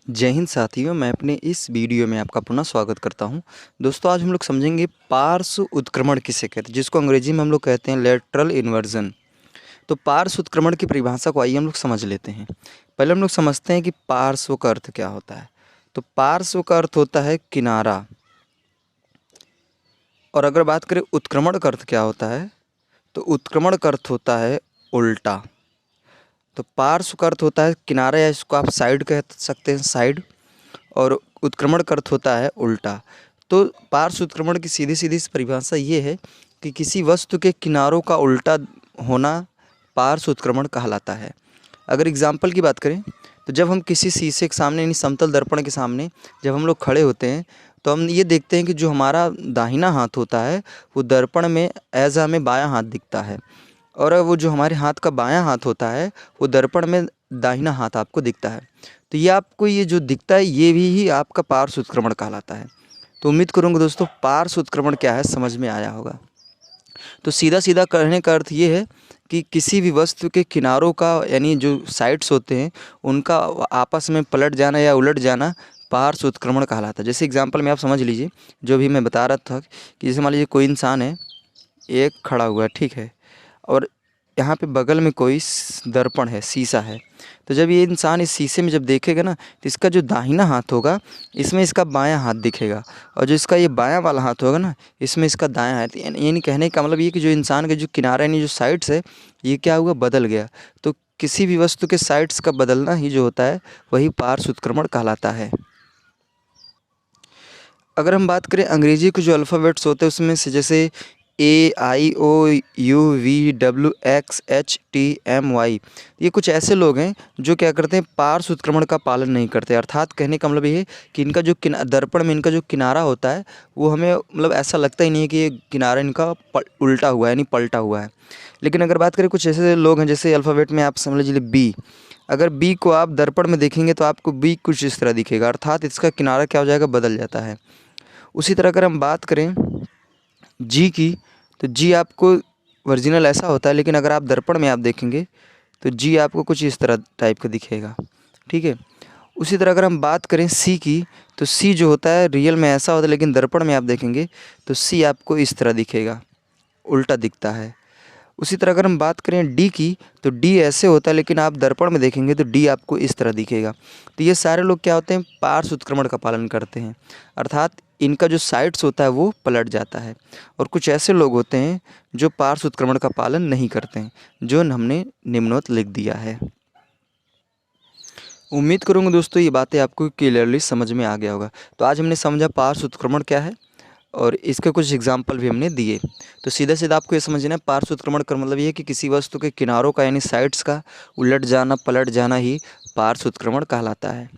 जय हिंद साथियों, मैं अपने इस वीडियो में आपका पुनः स्वागत करता हूं। दोस्तों, आज हम लोग समझेंगे पार्श्व उत्क्रमण किसे कहते हैं, जिसको अंग्रेजी में हम लोग कहते हैं लेटरल इन्वर्जन। तो पार्श्व उत्क्रमण की परिभाषा को आइए हम लोग समझ लेते हैं। पहले हम लोग समझते हैं कि पार्श्व का अर्थ क्या होता है। तो पार्श्व का अर्थ होता है किनारा, और अगर बात करें उत्क्रमण का अर्थ क्या होता है, तो उत्क्रमण का अर्थ होता है उल्टा। तो पार्श्व का अर्थ होता है किनारा, या इसको आप साइड कह सकते हैं, साइड। और उत्क्रमण का अर्थ होता है उल्टा। तो पार्श्व उत्क्रमण की सीधी सीधी परिभाषा ये है कि किसी वस्तु के किनारों का उल्टा होना पार्श्व उत्क्रमण कहलाता है। अगर एग्जाम्पल की बात करें, तो जब हम किसी शीशे के सामने यानी समतल दर्पण के सामने जब हम लोग खड़े होते हैं, तो हम ये देखते हैं कि जो हमारा दाहिना हाथ होता है वो दर्पण में एज हमें बायां हाथ दिखता है, और वो जो हमारे हाथ का बायां हाथ होता है वो दर्पण में दाहिना हाथ आपको दिखता है। तो ये आपको ये जो दिखता है ये भी ही आपका पार्श्व उत्क्रमण कहलाता है। तो उम्मीद करूँगा दोस्तों पार्श्व उत्क्रमण क्या है समझ में आया होगा। तो सीधा सीधा कहने का अर्थ ये है कि किसी भी वस्तु के किनारों का यानी जो साइड्स होते हैं उनका आपस में पलट जाना या उलट जाना पार्श्व उत्क्रमण कहलाता है। जैसे एग्जांपल में आप समझ लीजिए, जो भी मैं बता रहा था कि जैसे मान लीजिए कोई इंसान है, एक खड़ा हुआ है, ठीक है, और यहाँ पे बगल में कोई दर्पण है, शीशा है। तो जब ये इंसान इस शीशे में जब देखेगा ना, तो इसका जो दाहिना हाथ होगा इसमें इसका बायां हाथ दिखेगा, और जो इसका ये बायां वाला हाथ होगा ना इसमें इसका दायां हाथ। यानी कहने का मतलब ये कि जो इंसान के जो किनारे यानी जो साइड्स है ये क्या हुआ, बदल गया। तो किसी भी वस्तु के साइड्स का बदलना ही जो होता है वही पार्श्व उत्क्रमण कहलाता है। अगर हम बात करें अंग्रेजी के जो अल्फ़ाबेट्स होते हैं उसमें से, जैसे AIOUVWXHTMY, ये कुछ ऐसे लोग हैं जो क्या करते हैं, पार्श्व उत्क्रमण का पालन नहीं करते। अर्थात कहने का मतलब ये है कि इनका जो दर्पण में इनका जो किनारा होता है वो हमें मतलब ऐसा लगता ही नहीं है कि ये किनारा इनका उल्टा हुआ है यानी पलटा हुआ है। लेकिन अगर बात करें कुछ ऐसे लोग हैं, जैसे अल्फ़ाबेट में आप समझ लीजिए बी। अगर बी को आप दर्पण में देखेंगे तो आपको बी कुछ इस तरह दिखेगा, अर्थात इसका किनारा क्या हो जाएगा, बदल जाता है। उसी तरह अगर हम बात करें जी की, तो जी आपको ओरिजिनल ऐसा होता है, लेकिन अगर आप दर्पण में आप देखेंगे तो जी आपको कुछ इस तरह टाइप का दिखेगा, ठीक है। उसी तरह अगर हम बात करें सी की, तो सी जो होता है रियल में ऐसा होता है, लेकिन दर्पण में आप देखेंगे तो सी आपको इस तरह दिखेगा, उल्टा दिखता है। उसी तरह अगर हम बात करें डी की, तो डी ऐसे होता है, लेकिन आप दर्पण में देखेंगे तो डी आपको इस तरह दिखेगा। तो ये सारे लोग क्या होते हैं, पार्श्व उत्क्रमण का पालन करते हैं, अर्थात इनका जो साइड्स होता है वो पलट जाता है। और कुछ ऐसे लोग होते हैं जो पार्श्व उत्क्रमण का पालन नहीं करते हैं, जो हमने निम्नोक्त लिख दिया है। उम्मीद करूँगा दोस्तों ये बातें आपको क्लियरली समझ में आ गया होगा। तो आज हमने समझा पार्श्व उत्क्रमण क्या है, और इसके कुछ एग्जाम्पल भी हमने दिए। तो सीधा सीधा आपको ये समझना है, पार्श्व उत्क्रमण का मतलब ये है कि किसी वस्तु के किनारों का यानी साइड्स का उलट जाना, पलट जाना ही पार्श्व उत्क्रमण कहलाता है।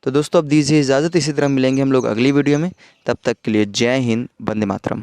तो दोस्तों अब दीजिए इजाज़त, इसी तरह मिलेंगे हम लोग अगली वीडियो में। तब तक के लिए जय हिंद, वंदे मातरम।